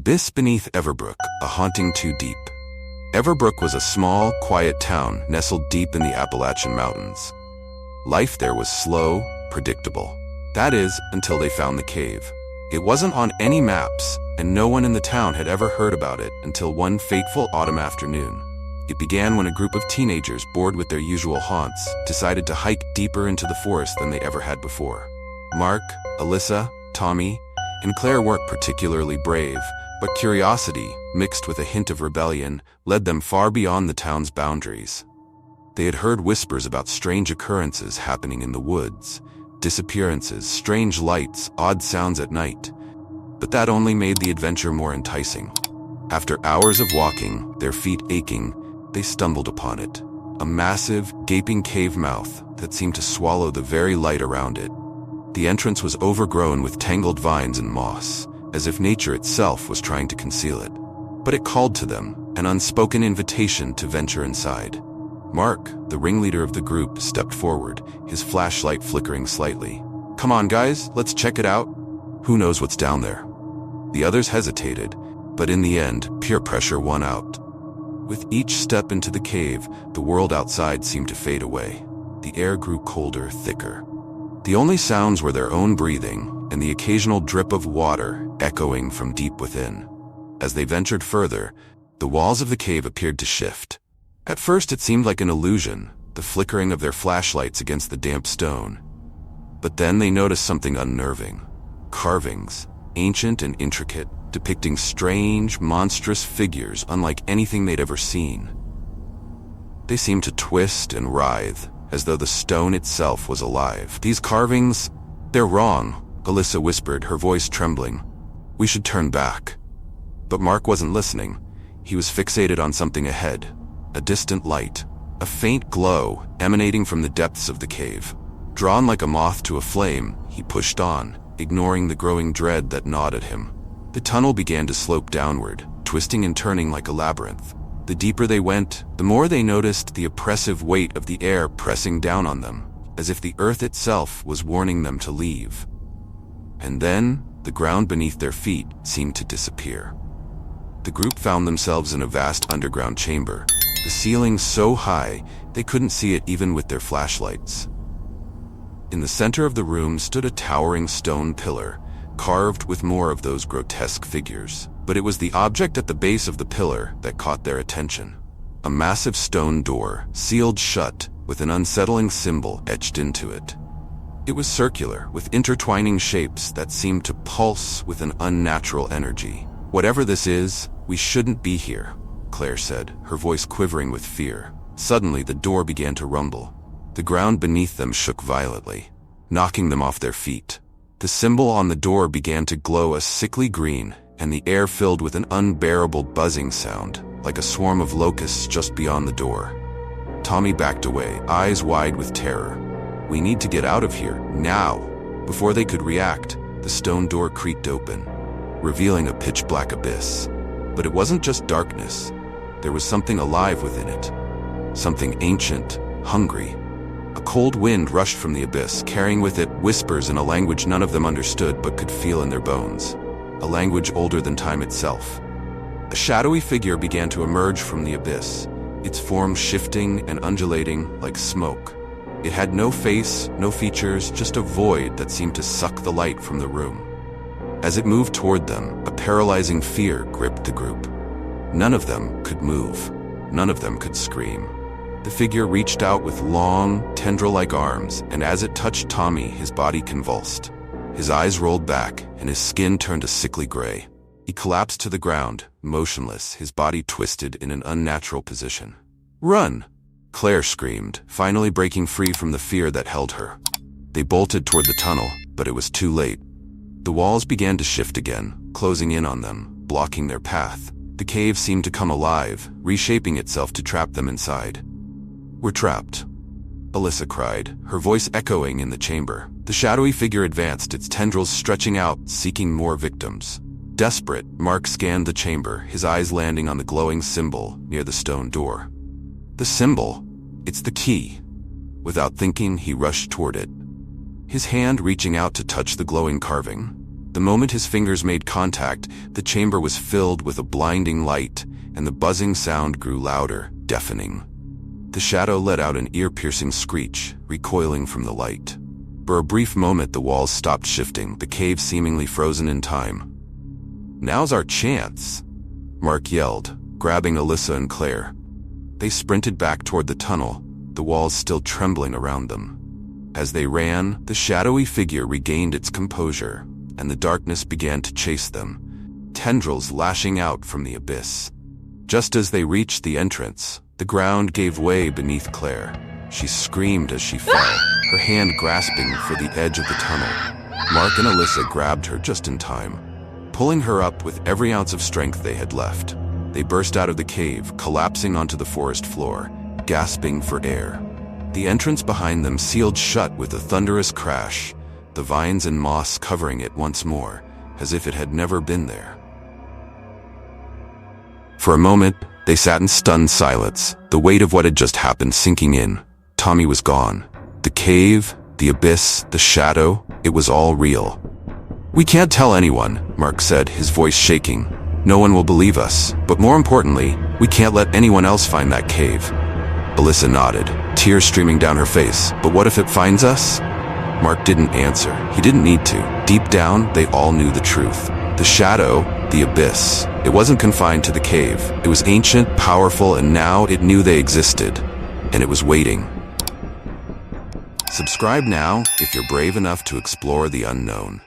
abyss beneath Everbrook, a haunting too deep. Everbrook was a small, quiet town nestled deep in the Appalachian Mountains. Life there was slow, predictable. That is, until they found the cave. It wasn't on any maps, and no one in the town had ever heard about it until one fateful autumn afternoon. It began when a group of teenagers, bored with their usual haunts, decided to hike deeper into the forest than they ever had before. Mark, Alyssa, Tommy, and Claire weren't particularly brave, but curiosity, mixed with a hint of rebellion, led them far beyond the town's boundaries. They had heard whispers about strange occurrences happening in the woods, disappearances, strange lights, odd sounds at night. But that only made the adventure more enticing. After hours of walking, their feet aching, they stumbled upon it. A massive, gaping cave mouth that seemed to swallow the very light around it. The entrance was overgrown with tangled vines and moss, as if nature itself was trying to conceal it. But it called to them, an unspoken invitation to venture inside. Mark, the ringleader of the group, stepped forward, his flashlight flickering slightly. "Come on, guys, let's check it out. Who knows what's down there?" The others hesitated, but in the end, peer pressure won out. With each step into the cave, the world outside seemed to fade away. The air grew colder, thicker. The only sounds were their own breathing and the occasional drip of water echoing from deep within. As they ventured further, the walls of the cave appeared to shift. At first it seemed like an illusion, the flickering of their flashlights against the damp stone. But then they noticed something unnerving. Carvings, ancient and intricate, depicting strange, monstrous figures unlike anything they'd ever seen. They seemed to twist and writhe, as though the stone itself was alive. "These carvings, they're wrong," Alyssa whispered, her voice trembling. "We should turn back." But Mark wasn't listening. He was fixated on something ahead, a distant light, a faint glow emanating from the depths of the cave. Drawn like a moth to a flame, he pushed on, ignoring the growing dread that gnawed at him. The tunnel began to slope downward, twisting and turning like a labyrinth. The deeper they went, the more they noticed the oppressive weight of the air pressing down on them, as if the earth itself was warning them to leave. And then, the ground beneath their feet seemed to disappear. The group found themselves in a vast underground chamber, the ceiling so high they couldn't see it even with their flashlights. In the center of the room stood a towering stone pillar, carved with more of those grotesque figures. But it was the object at the base of the pillar that caught their attention. A massive stone door, sealed shut, with an unsettling symbol etched into it. It was circular, with intertwining shapes that seemed to pulse with an unnatural energy. "Whatever this is, we shouldn't be here," Claire said, her voice quivering with fear. Suddenly, the door began to rumble. The ground beneath them shook violently, knocking them off their feet. The symbol on the door began to glow a sickly green, and the air filled with an unbearable buzzing sound, like a swarm of locusts just beyond the door. Tommy backed away, eyes wide with terror. "We need to get out of here, now!" Before they could react, the stone door creaked open, revealing a pitch-black abyss. But it wasn't just darkness. There was something alive within it. Something ancient, hungry. A cold wind rushed from the abyss, carrying with it whispers in a language none of them understood but could feel in their bones. A language older than time itself. A shadowy figure began to emerge from the abyss, its form shifting and undulating like smoke. It had no face, no features, just a void that seemed to suck the light from the room. As it moved toward them, a paralyzing fear gripped the group. None of them could move. None of them could scream. The figure reached out with long, tendril-like arms, and as it touched Tommy, his body convulsed. His eyes rolled back, and his skin turned a sickly gray. He collapsed to the ground, motionless, his body twisted in an unnatural position. "Run!" Claire screamed, finally breaking free from the fear that held her. They bolted toward the tunnel, but it was too late. The walls began to shift again, closing in on them, blocking their path. The cave seemed to come alive, reshaping itself to trap them inside. "We're trapped," Alyssa cried, her voice echoing in the chamber. The shadowy figure advanced, its tendrils stretching out, seeking more victims. Desperate, Mark scanned the chamber, his eyes landing on the glowing symbol near the stone door. The symbol, it's the key. Without thinking, he rushed toward it, his hand reaching out to touch the glowing carving. The moment his fingers made contact, the chamber was filled with a blinding light, and the buzzing sound grew louder, deafening. The shadow let out an ear-piercing screech, recoiling from the light. For a brief moment, the walls stopped shifting, the cave seemingly frozen in time. "Now's our chance," Mark yelled, grabbing Alyssa and Claire. They sprinted back toward the tunnel, the walls still trembling around them. As they ran, the shadowy figure regained its composure, and the darkness began to chase them, tendrils lashing out from the abyss. Just as they reached the entrance, the ground gave way beneath Claire. She screamed as she fell, her hand grasping for the edge of the tunnel. Mark and Alyssa grabbed her just in time, pulling her up with every ounce of strength they had left. They burst out of the cave, collapsing onto the forest floor, gasping for air. The entrance behind them sealed shut with a thunderous crash, the vines and moss covering it once more, as if it had never been there. For a moment, they sat in stunned silence, the weight of what had just happened sinking in. Tommy was gone. The cave, the abyss, the shadow, it was all real. "We can't tell anyone," Mark said, his voice shaking. "No one will believe us, but more importantly, we can't let anyone else find that cave." Alyssa nodded, tears streaming down her face. "But what if it finds us?" Mark didn't answer. He didn't need to. Deep down, they all knew the truth. The shadow, the abyss, it wasn't confined to the cave. It was ancient, powerful, and now it knew they existed. And it was waiting. Subscribe now if you're brave enough to explore the unknown.